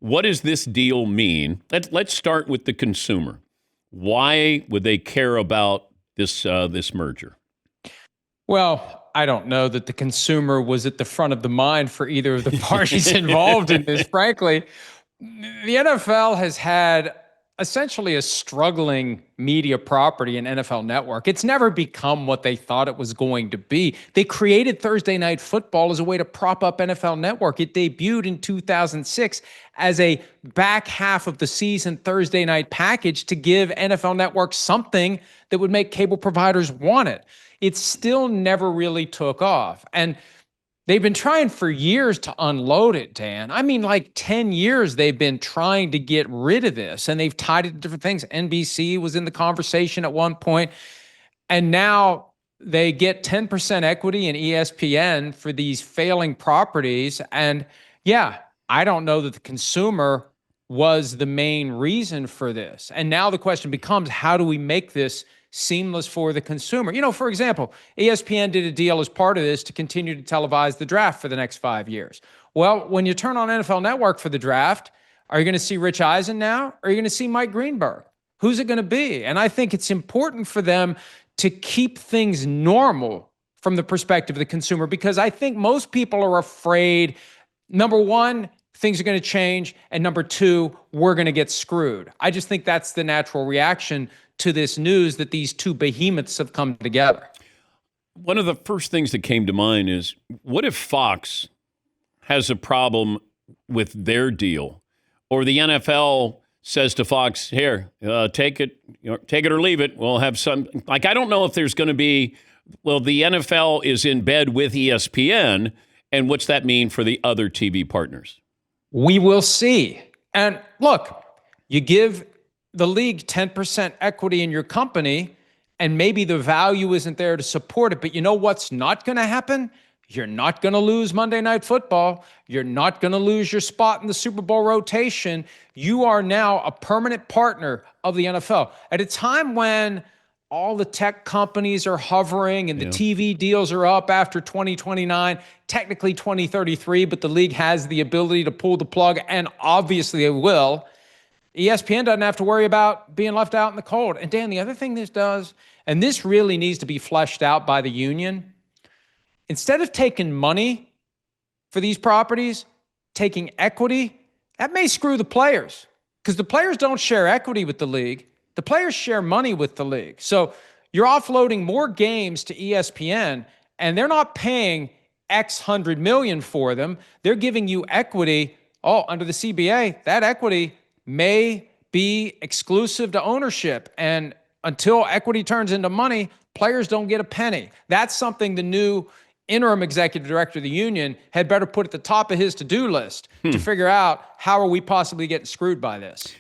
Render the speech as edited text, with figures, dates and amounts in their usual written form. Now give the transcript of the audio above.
what does this deal mean? Let's start with the consumer. Why would they care about this merger? Well, I don't know that the consumer was at the front of the mind for either of the parties involved in this, frankly. The NFL has had essentially a struggling media property in NFL Network. It's never become what they thought it was going to be. They created Thursday Night Football as a way to prop up NFL Network. It debuted in 2006 as a back half of the season Thursday night package to give NFL Network something that would make cable providers want it. It still never really took off. And they've been trying for years to unload it, Dan. I mean, like 10 years they've been trying to get rid of this, and they've tied it to different things. NBC was in the conversation at one point, and now they get 10% equity in ESPN for these failing properties. And yeah, I don't know that the consumer was the main reason for this. And now the question becomes, how do we make this seamless for the consumer? You know, for example, ESPN did a deal as part of this to continue to televise the draft for the next 5 years. Well, when you turn on NFL Network for the draft, are you going to see Rich Eisen now? Or are you going to see Mike Greenberg? Who's it going to be? And I think it's important for them to keep things normal from the perspective of the consumer, because I think most people are afraid, number one, things are going to change, and number two, we're going to get screwed. I just think that's the natural reaction to this news, that these two behemoths have come together. One of the first things that came to mind is, what if Fox has a problem with their deal, or the NFL says to Fox, here, take it or leave it. We'll have some, like, I don't know if there's going to be, well, the NFL is in bed with ESPN, and what's that mean for the other TV partners? We will see. And look, you give the league 10% equity in your company, and maybe the value isn't there to support it. But you know what's not going to happen? You're not going to lose Monday Night Football. You're not going to lose your spot in the Super Bowl rotation. You are now a permanent partner of the NFL. At a time when all the tech companies are hovering and the TV deals are up after 2029, technically 2033, but the league has the ability to pull the plug, and obviously it will. ESPN doesn't have to worry about being left out in the cold. And Dan, the other thing this does, and this really needs to be fleshed out by the union, instead of taking money for these properties, taking equity, that may screw the players, because the players don't share equity with the league. The players share money with the league. So you're offloading more games to ESPN, and they're not paying X hundred million for them. They're giving you equity. Oh, under the CBA, that equity may be exclusive to ownership. And until equity turns into money, players don't get a penny. That's something the new interim executive director of the union had better put at the top of his to-do list to figure out, how are we possibly getting screwed by this?